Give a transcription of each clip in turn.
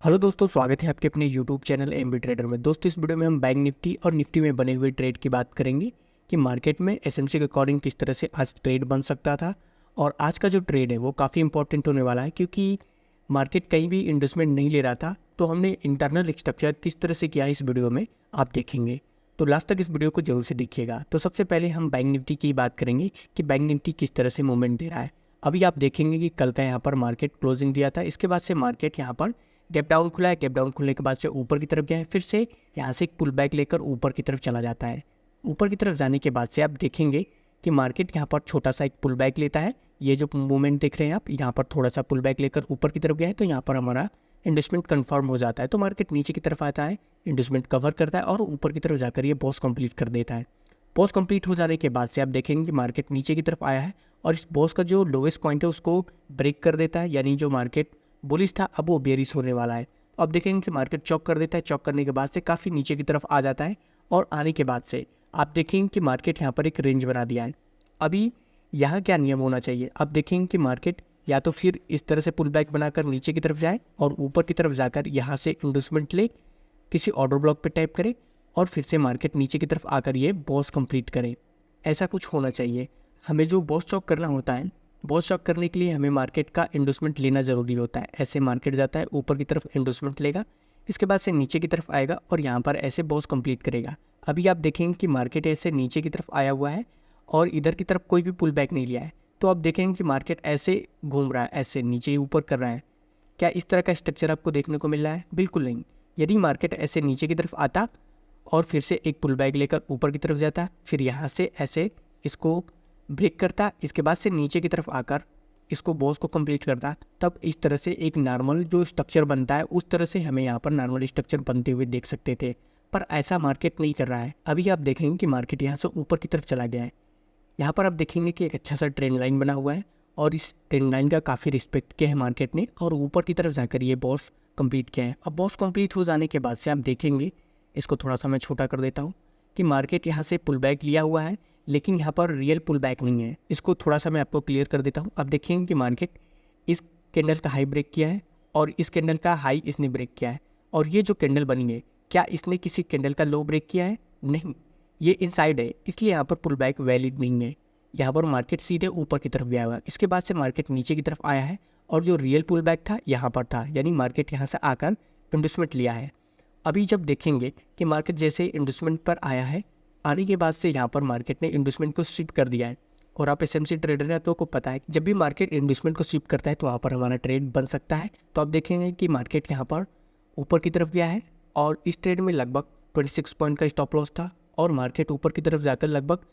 Hello दोस्तों, स्वागत है आपके अपने यूट्यूब चैनल एमबी ट्रेडर में। दोस्तों, इस वीडियो में हम बैंक निफ्टी और निफ्टी में बने हुए ट्रेड की बात करेंगे कि मार्केट में एसएमसी के अकॉर्डिंग किस तरह से आज ट्रेड बन सकता था। और आज का जो ट्रेड है वो काफ़ी इंपॉर्टेंट होने वाला है, क्योंकि मार्केट कहीं भी इन्वेस्टमेंट नहीं ले रहा था। तो हमने इंटरनल स्ट्रक्चर किस तरह से किया है इस वीडियो में आप देखेंगे, तो लास्ट तक इस वीडियो को जरूर से देखिएगा। तो सबसे पहले हम बैंक निफ्टी की बात करेंगे कि बैंक निफ्टी किस तरह से मूवमेंट दे रहा है। अभी आप देखेंगे कि कल का यहाँ पर मार्केट क्लोजिंग दिया था, इसके बाद से मार्केट यहाँ पर गैप डाउन खुला है। गैप डाउन खुलने के बाद से ऊपर की तरफ गया है, फिर से यहाँ से एक पुल बैक लेकर ऊपर की तरफ चला जाता है। ऊपर की तरफ जाने के बाद से आप देखेंगे कि मार्केट यहाँ पर छोटा सा एक पुल बैक लेता है। ये जो मूवमेंट देख रहे हैं आप, यहाँ पर थोड़ा सा पुल बैक लेकर ऊपर की तरफ गया है, तो यहाँ पर हमारा इन्वेस्टमेंट कंफर्म हो जाता है। तो मार्केट नीचे की तरफ आता है, इन्वेस्टमेंट कवर करता है और ऊपर की तरफ जाकर ये बॉस कंप्लीट कर देता है। बॉस कंप्लीट हो जाने के बाद से आप देखेंगे कि मार्केट नीचे की तरफ आया है और इस बॉस का जो लोवेस्ट पॉइंट है उसको ब्रेक कर देता है, यानी जो मार्केट बुलिश था अब वो बेरिश होने वाला है। अब देखेंगे कि मार्केट चॉक कर देता है, चॉक करने के बाद से काफ़ी नीचे की तरफ आ जाता है और आने के बाद से आप देखेंगे कि मार्केट यहाँ पर एक रेंज बना दिया है। अभी यहाँ क्या नियम होना चाहिए, अब देखेंगे कि मार्केट या तो फिर इस तरह से पुल बैक बनाकर नीचे की तरफ जाए और ऊपर की तरफ जाकर यहाँ से इंडस्टमेंट ले, किसी ऑर्डर ब्लॉक पे टाइप करे और फिर से मार्केट नीचे की तरफ आकर ये बॉस कंप्लीट करे। ऐसा कुछ होना चाहिए। हमें जो बॉस चॉक करना होता है, बॉस चॉक करने के लिए हमें मार्केट का इंडोसमेंट लेना ज़रूरी होता है। ऐसे मार्केट जाता है, ऊपर की तरफ इंडोसमेंट लेगा, इसके बाद से नीचे की तरफ आएगा और यहाँ पर ऐसे बॉस कंप्लीट करेगा। अभी आप देखेंगे कि मार्केट ऐसे नीचे की तरफ आया हुआ है और इधर की तरफ कोई भी पुल बैक नहीं लिया है। तो आप देखेंगे कि मार्केट ऐसे घूम रहा है, ऐसे नीचे ऊपर कर रहा है। क्या इस तरह का स्ट्रक्चर आपको देखने को मिल रहा है? बिल्कुल नहीं। यदि मार्केट ऐसे नीचे की तरफ आता और फिर से एक पुल बैक लेकर ऊपर की तरफ जाता, फिर यहाँ से ऐसे इसको ब्रेक करता, इसके बाद से नीचे की तरफ आकर इसको बॉस को कंप्लीट करता, तब इस तरह से एक नॉर्मल जो स्ट्रक्चर बनता है उस तरह से हमें यहाँ पर नॉर्मल स्ट्रक्चर बनते हुए देख सकते थे। पर ऐसा मार्केट नहीं कर रहा है। अभी आप देखेंगे कि मार्केट यहाँ से ऊपर की तरफ चला गया है। यहाँ पर आप देखेंगे कि एक अच्छा सा ट्रेंड लाइन बना हुआ है और इस ट्रेंड लाइन का काफ़ी रिस्पेक्ट किया है मार्केट ने और ऊपर की तरफ जाकर ये बॉस कंप्लीट किया है। अब बॉस कंप्लीट हो जाने के बाद से आप देखेंगे, इसको थोड़ा सा मैं छोटा कर देता हूँ, कि मार्केट यहाँ से पुल बैक लिया हुआ है लेकिन यहाँ पर रियल पुल बैक नहीं है। इसको थोड़ा सा मैं आपको क्लियर कर देता हूँ। अब देखेंगे कि मार्केट इस कैंडल का हाई ब्रेक किया है और इस कैंडल का हाई इसने ब्रेक किया है। और ये जो कैंडल बनी है, क्या इसने किसी कैंडल का लो ब्रेक किया है? नहीं, ये इनसाइड है, इसलिए यहाँ पर पुल बैक वैलिड नहीं है। यहाँ पर मार्केट सीधे ऊपर की तरफ गया हुआ है, इसके बाद से मार्केट नीचे की तरफ आया है और जो रियल पुल बैक था यहाँ पर था, यानी मार्केट यहाँ से आकर इन्वेस्टमेंट लिया है। अभी जब देखेंगे कि मार्केट जैसे इन्वेस्टमेंट पर आया है, आने के बाद से यहाँ पर मार्केट ने इन्वेस्टमेंट को शिफ्ट कर दिया है। और आप एसएमसी ट्रेडर हैं तो को पता है कि जब भी मार्केट इन्वेस्टमेंट को शिफ्ट करता है तो वहाँ पर हमारा ट्रेड बन सकता है। तो आप देखेंगे कि मार्केट यहाँ पर ऊपर की तरफ गया है और इस ट्रेड में लगभग 26 पॉइंट का स्टॉप लॉस था और मार्केट ऊपर की तरफ जाकर लगभग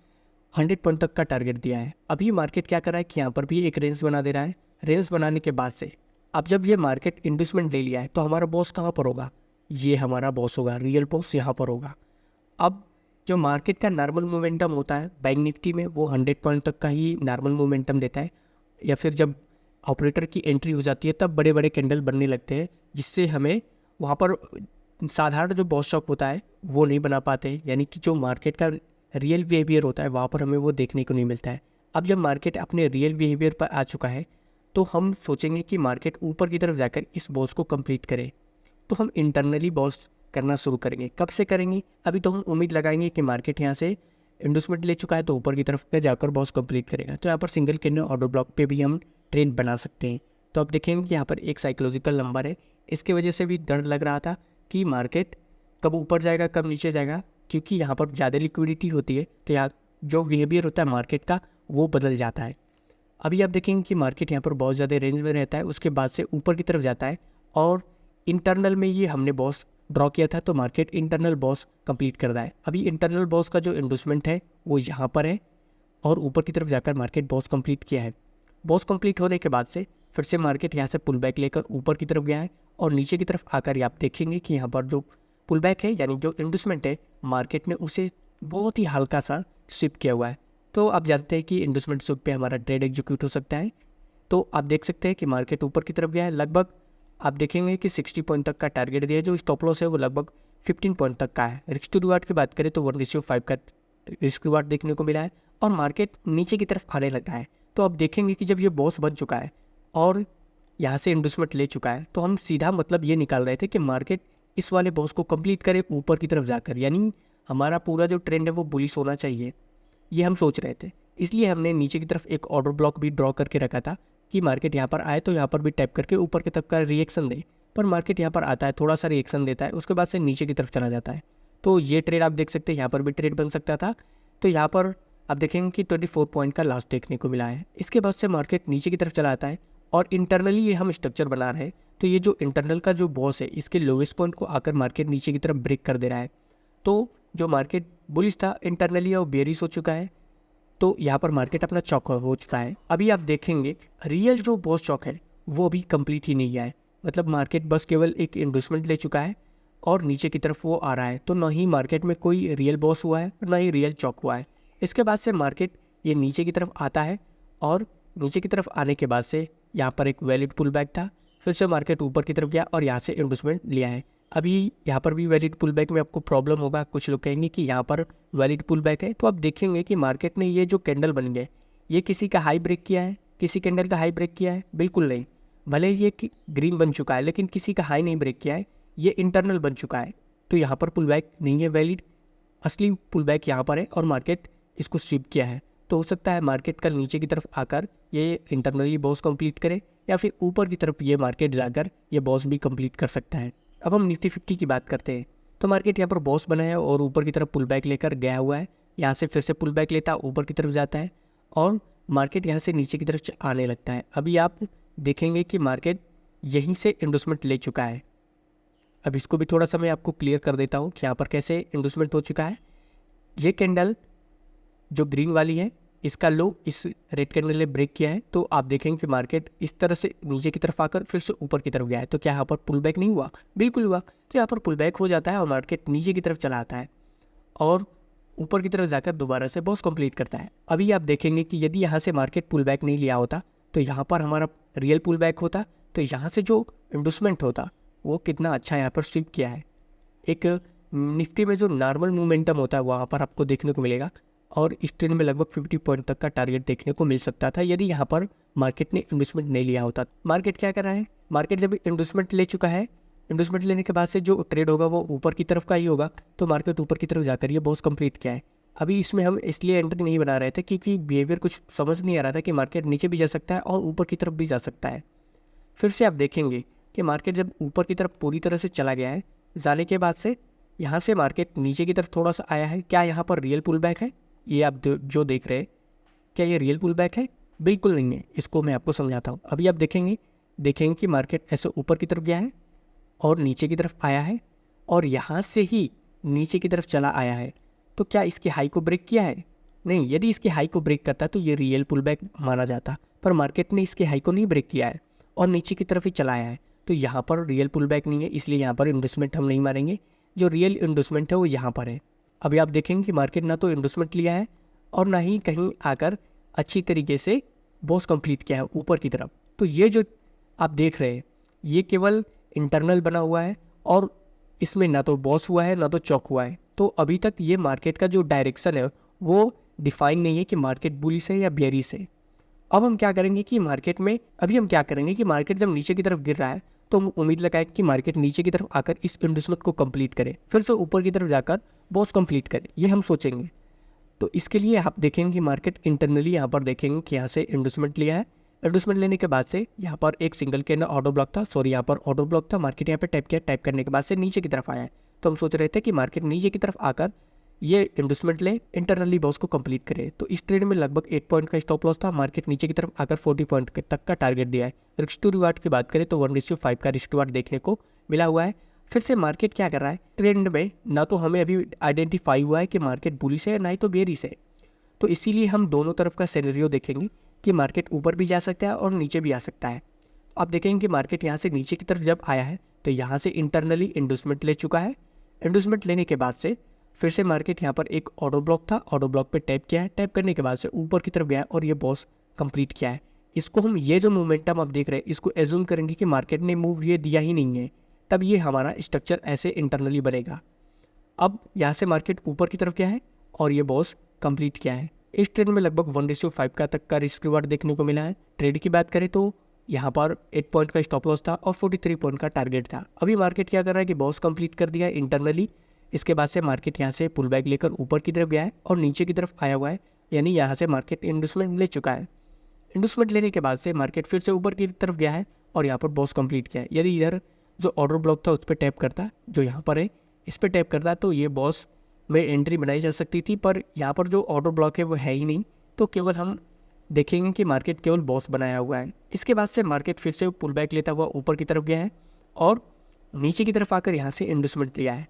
100 पॉइंट तक का टारगेट दिया है। अभी मार्केट क्या कर रहा है कि यहाँ पर भी एक रेंज बना दे रहा है। रेंज बनाने के बाद से अब जब ये मार्केट इन्वेस्टमेंट ले लिया है तो हमारा बॉस कहाँ पर होगा? ये हमारा बॉस होगा, रियल बॉस यहाँ पर होगा। अब जो मार्केट का नॉर्मल मोमेंटम होता है बैंक निफ्टी में, वो 100 पॉइंट तक का ही नॉर्मल मोमेंटम देता है, या फिर जब ऑपरेटर की एंट्री हो जाती है तब बड़े बड़े कैंडल बनने लगते हैं, जिससे हमें वहाँ पर साधारण जो बॉस स्टॉक होता है वो नहीं बना पाते, यानी कि जो मार्केट का रियल बिहेवियर होता है वहाँ पर हमें वो देखने को नहीं मिलता है। अब जब मार्केट अपने रियल बिहेवियर पर आ चुका है तो हम सोचेंगे कि मार्केट ऊपर की तरफ जाकर इस बॉस को कंप्लीट करे, तो हम इंटरनली बॉस करना शुरू करेंगे। कब से करेंगे? अभी तो हम उम्मीद लगाएंगे कि मार्केट यहाँ से इंडोसमेंट ले चुका है तो ऊपर की तरफ जाकर बॉस कंप्लीट करेगा, तो यहाँ पर सिंगल कैंडल ऑर्डर ब्लॉक पे भी हम ट्रेड बना सकते हैं। तो आप देखेंगे कि यहाँ पर एक साइकोलॉजिकल नंबर है, इसके वजह से भी डर लग रहा था कि मार्केट कब ऊपर जाएगा कब नीचे जाएगा, क्योंकि यहाँ पर ज़्यादा लिक्विडिटी होती है तो यहाँ जो बिहेवियर होता है मार्केट का वो बदल जाता है। अभी आप देखेंगे कि मार्केट यहाँ पर बहुत ज़्यादा रेंज में रहता है, उसके बाद से ऊपर की तरफ जाता है और इंटरनल में ये हमने बॉस ड्रॉ किया था तो मार्केट इंटरनल बॉस कंप्लीट कर रहा है। अभी इंटरनल बॉस का जो इंडोसमेंट है वो यहाँ पर है और ऊपर की तरफ जाकर मार्केट बॉस कंप्लीट किया है। बॉस कंप्लीट होने के बाद से फिर से मार्केट यहाँ से पुल बैक लेकर ऊपर की तरफ गया है और नीचे की तरफ आकर आप देखेंगे कि यहाँ पर जो पुल बैक है यानी जो इंडोसमेंट है मार्केट ने उसे बहुत ही हल्का सा स्विप किया हुआ है। तो आप जानते हैं कि इंडोसमेंट स्विप पे हमारा ट्रेड एग्जीक्यूट हो सकता है। तो आप देख सकते हैं कि मार्केट ऊपर की तरफ गया है, लगभग आप देखेंगे कि 60 पॉइंट तक का टारगेट दिया है। जो स्टॉप लॉस है वो लगभग 15 पॉइंट तक का है। रिस्क टू रिवार्ड की बात करें तो 1:5 का रिस्क रिवार्ड देखने को मिला है और मार्केट नीचे की तरफ आने लगा है। तो आप देखेंगे कि जब ये बॉस बन चुका है और यहाँ से इंडस्टमेंट ले चुका है, तो हम सीधा मतलब ये निकाल रहे थे कि मार्केट इस वाले बॉस को कंप्लीट करे ऊपर की तरफ जाकर, यानी हमारा पूरा जो ट्रेंड है वो बुलिश होना चाहिए, ये हम सोच रहे थे। इसलिए हमने नीचे की तरफ एक ऑर्डर ब्लॉक भी ड्रॉ करके रखा था कि मार्केट यहाँ पर आए तो यहाँ पर भी टैप करके ऊपर की तरफ का रिएक्शन दे। पर मार्केट यहाँ पर आता है, थोड़ा सा रिएक्शन देता है, उसके बाद से नीचे की तरफ चला जाता है। तो ये ट्रेड आप देख सकते हैं, यहाँ पर भी ट्रेड बन सकता था। तो यहाँ पर आप देखेंगे कि 24 पॉइंट का लास्ट देखने को मिला है। इसके बाद से मार्केट नीचे की तरफ चला आता है और इंटरनली ये हम स्ट्रक्चर बना रहे हैं। तो ये जो इंटरनल का जो बॉस है, इसके लोवेस्ट पॉइंट को आकर मार्केट नीचे की तरफ ब्रेक कर दे रहा है। तो जो मार्केट बुलिश था इंटरनली और बेरिश हो चुका है। तो यहाँ पर मार्केट अपना चौक हो चुका है। अभी आप देखेंगे रियल जो बॉस चौक है वो अभी कंप्लीट ही नहीं है, मतलब मार्केट बस केवल एक इंडस्टमेंट ले चुका है और नीचे की तरफ वो आ रहा है। तो ना ही मार्केट में कोई रियल बॉस हुआ है, ना ही रियल चौक हुआ है। इसके बाद से मार्केट ये नीचे की तरफ आता है और नीचे की तरफ आने के बाद से यहाँ पर एक वैलिड पुल बैक था, फिर से मार्केट ऊपर की तरफ गया और यहाँ से इंडस्टमेंट लिया है। अभी यहाँ पर भी वैलिड पुल बैक में आपको प्रॉब्लम होगा, कुछ लोग कहेंगे कि यहाँ पर वैलिड पुल बैक है। तो आप देखेंगे कि मार्केट ने ये जो कैंडल बन गए, ये किसी का हाई ब्रेक किया है, किसी कैंडल का हाई ब्रेक किया है? बिल्कुल नहीं। भले ये ग्रीन बन चुका है लेकिन किसी का हाई नहीं ब्रेक किया है, ये इंटरनल बन चुका है। तो यहाँ पर पुल बैक नहीं है वैलिड, असली पुल बैक यहाँ पर है और मार्केट इसको स्विप किया है। तो हो सकता है मार्केट कल नीचे की तरफ आकर ये इंटरनली बॉस कंप्लीट करे या फिर ऊपर की तरफ ये मार्केट जाकर ये बॉस भी कंप्लीट कर सकता है। अब हम निफ्टी 50 की बात करते हैं। तो मार्केट यहाँ पर बॉस बना है और ऊपर की तरफ पुल बैक लेकर गया हुआ है। यहाँ से फिर से पुल बैक लेता है, ऊपर की तरफ जाता है और मार्केट यहाँ से नीचे की तरफ आने लगता है। अभी आप देखेंगे कि मार्केट यहीं से इंडस्टमेंट ले चुका है। अब इसको भी थोड़ा सा मैं आपको क्लियर कर देता हूँ कि यहाँ पर कैसे इंडस्टमेंट हो चुका है। ये कैंडल जो ग्रीन वाली है, इसका लो इस रेड कैंडल ने ब्रेक किया है। तो आप देखेंगे कि मार्केट इस तरह से नीचे की तरफ आकर फिर से ऊपर की तरफ गया है। तो क्या यहाँ पर पुल बैक नहीं हुआ? बिल्कुल हुआ। तो यहाँ पर पुल बैक हो जाता है और मार्केट नीचे की तरफ चला आता है और ऊपर की तरफ जाकर दोबारा से बॉस कंप्लीट करता है। अभी आप देखेंगे कि यदि यहाँ से मार्केट पुल बैक नहीं लिया होता तो यहाँ पर हमारा रियल पुल बैक होता, तो यहाँ से जो इंडस्टमेंट होता वो कितना अच्छा यहाँ पर स्विप किया है। एक निफ्टी में जो नॉर्मल मोमेंटम होता है वहाँ पर आपको देखने को मिलेगा और इस ट्रेंड में लगभग 50 पॉइंट तक का टारगेट देखने को मिल सकता था यदि यहाँ पर मार्केट ने इन्वेस्टमेंट नहीं लिया होता। मार्केट क्या कर रहा है? मार्केट जब इन्वेस्टमेंट ले चुका है, इन्वेस्टमेंट लेने के बाद से जो ट्रेड होगा वो ऊपर की तरफ का ही होगा। तो मार्केट ऊपर की तरफ जाकर ये बॉस कंप्लीट किया है। अभी इसमें हम इसलिए एंट्री नहीं बना रहे थे क्योंकि बिहेवियर कुछ समझ नहीं आ रहा था कि मार्केट नीचे भी जा सकता है और ऊपर की तरफ भी जा सकता है। फिर से आप देखेंगे कि मार्केट जब ऊपर की तरफ पूरी तरह से चला गया है, जाने के बाद से यहाँ से मार्केट नीचे की तरफ थोड़ा सा आया है। क्या यहाँ पर रियल पुल बैक है? ये आप जो देख रहे हैं, क्या ये रियल पुल बैक है? बिल्कुल नहीं है। इसको मैं आपको समझाता हूँ। अभी आप देखेंगे कि मार्केट ऐसे ऊपर की तरफ गया है और नीचे की तरफ आया है और यहाँ से ही नीचे की तरफ चला आया है। तो क्या इसके हाई को ब्रेक किया है? नहीं। यदि इसके हाई को ब्रेक करता तो ये रियल पुल बैक माना जाता, पर मार्केट ने इसके हाई को नहीं ब्रेक किया है और नीचे की तरफ ही चला आया है। तो यहाँ पर रियल पुल बैक नहीं है, इसलिए यहाँ पर इन्वेस्टमेंट हम नहीं मारेंगे। जो रियल इन्वेस्टमेंट है वो यहाँ पर है। अभी आप देखेंगे कि मार्केट ना तो इन्वेस्टमेंट लिया है और ना ही कहीं आकर अच्छी तरीके से बॉस कंप्लीट किया है ऊपर की तरफ। तो ये जो आप देख रहे हैं ये केवल इंटरनल बना हुआ है और इसमें ना तो बॉस हुआ है ना तो चौक हुआ है। तो अभी तक ये मार्केट का जो डायरेक्शन है वो डिफाइन नहीं है कि मार्केट बुलिश है या बेयरिश है। अब हम क्या करेंगे कि मार्केट जब नीचे की तरफ गिर रहा है तो हम उम्मीद लगाए कि मार्केट नीचे की तरफ आकर इस इंडस्टमेंट को कंप्लीट करे, फिर से ऊपर की तरफ जाकर बॉस कंप्लीट करे, ये हम सोचेंगे। तो इसके लिए आप देखेंगे कि मार्केट इंटरनली यहाँ पर देखेंगे कि यहाँ से इंडस्टमेंट लिया है। इंडस्टमेंट लेने के बाद से यहाँ पर एक सिंगल कैंडल ऑर्डर ब्लॉक था, यहाँ पर ऑर्डर ब्लॉक था। मार्केट यहाँ पे टैप किया, टैप करने के बाद से नीचे की तरफ आया है। तो हम सोच रहे थे कि मार्केट नीचे की तरफ आकर ये इंडस्टमेंट ले, इंटरनली बॉस को कंप्लीट करे। तो इस ट्रेड में लगभग 8 पॉइंट का स्टॉप लॉस था। मार्केट नीचे की तरफ आकर 40 पॉइंट तक का टारगेट दिया है। रिस्क टू रिवार्ड की बात करें तो 1:5 का रिस्क टू रिवार्ड देखने को मिला हुआ है। फिर से मार्केट क्या कर रहा है ट्रेंड में, ना तो हमें अभी आइडेंटिफाई हुआ है कि मार्केट बुलिश है ना ही तो बेयरिश है। तो इसीलिए हम दोनों तरफ का सिनेरियो देखेंगे कि मार्केट ऊपर भी जा सकता है और नीचे भी आ सकता है। आप देखेंगे कि मार्केट यहाँ से नीचे की तरफ जब आया है तो यहाँ से इंटरनली इंडस्टमेंट ले चुका है। इंडस्टमेंट लेने के बाद से फिर से मार्केट यहाँ पर एक ऑर्डर ब्लॉक था, ऑर्डर ब्लॉक पे टैप किया है, टैप करने के बाद से ऊपर की तरफ गया और ये बॉस कंप्लीट किया है। इसको हम ये जो मोमेंटम आप देख रहे हैं इसको एज्यूम करेंगे कि मार्केट ने मूव ये दिया ही नहीं है, तब ये हमारा स्ट्रक्चर ऐसे इंटरनली बनेगा। अब यहाँ से मार्केट ऊपर की तरफ गया है और ये बॉस कंप्लीट किया है। इस ट्रेड में लगभग 1:5 का तक का रिस्क रिवार्ड देखने को मिला है। ट्रेड की बात करें तो यहाँ पर 8 पॉइंट का स्टॉप लॉस था और 43 पॉइंट का टारगेट था। अभी मार्केट क्या कर रहा है कि बॉस कंप्लीट कर दिया है इंटरनली। इसके बाद से मार्केट यहाँ से पुल बैक लेकर ऊपर की तरफ गया है और नीचे की तरफ आया हुआ है, यानी यहाँ से मार्केट इंडस्टमेंट ले चुका है। इंडस्टमेंट लेने के बाद से मार्केट फिर से ऊपर की तरफ गया है और यहाँ पर बॉस कंप्लीट किया है। यदि इधर जो ऑर्डर ब्लॉक था उस पर टैप करता, जो यहाँ पर है इस पर टैप करता, तो ये बॉस में एंट्री बनाई जा सकती थी, पर यहाँ पर जो ऑर्डर ब्लॉक है वो है ही नहीं, तो केवल हम देखेंगे कि मार्केट केवल बॉस बनाया हुआ है। इसके बाद से मार्केट फिर से पुल बैक लेता हुआ ऊपर की तरफ गया है और नीचे की तरफ आकर यहाँ से इंडस्टमेंट लिया है।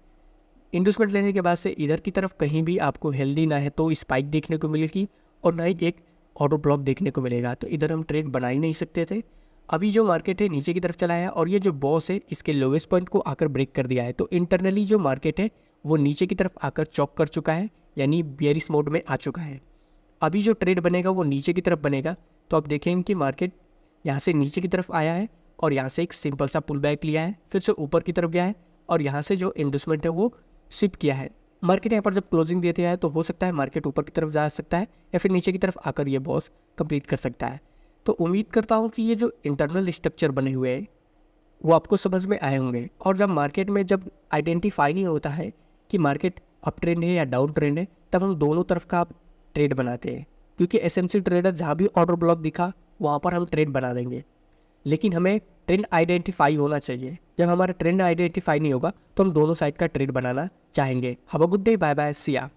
इंडस्टमेंट लेने के बाद से इधर की तरफ कहीं भी आपको हेल्दी ना है तो स्पाइक देखने को मिलेगी और ना ही एक ऑर्डर ब्लॉक देखने को मिलेगा, तो इधर हम ट्रेड बना ही नहीं सकते थे। अभी जो मार्केट है नीचे की तरफ चला है और ये जो बॉस है इसके लोवेस्ट पॉइंट को आकर ब्रेक कर दिया है, तो इंटरनली जो मार्केट है वो नीचे की तरफ आकर चॉक कर चुका है, यानी बेयरिश मोड में आ चुका है। अभी जो ट्रेड बनेगा वो नीचे की तरफ बनेगा, तो आप देखेंगे कि मार्केट यहाँ से नीचे की तरफ आया है और यहाँ से एक सिंपल सा पुल बैक लिया है, फिर से ऊपर की तरफ गया है और यहाँ से जो इन्वेस्टमेंट है वो शिफ्ट किया है। मार्केट यहाँ पर जब क्लोजिंग देते हैं तो हो सकता है मार्केट ऊपर की तरफ जा सकता है या फिर नीचे की तरफ आकर ये बॉस कंप्लीट कर सकता है। तो उम्मीद करता हूँ कि ये जो इंटरनल स्ट्रक्चर बने हुए हैं वो आपको समझ में आए होंगे। और जब मार्केट में जब आइडेंटिफाई नहीं होता है कि मार्केट अप ट्रेंड है या डाउन ट्रेंड है, तब हम दोनों तरफ का ट्रेड बनाते हैं, क्योंकि एसएमसी ट्रेडर जहाँ भी ऑर्डर ब्लॉक दिखा वहाँ पर हम ट्रेड बना देंगे। लेकिन हमें ट्रेंड आइडेंटिफाई होना चाहिए। जब हमारा ट्रेंड आइडेंटिफाई नहीं होगा तो हम दोनों साइड का ट्रेड बनाना चाहेंगे। Have a good day, bye bye, see या।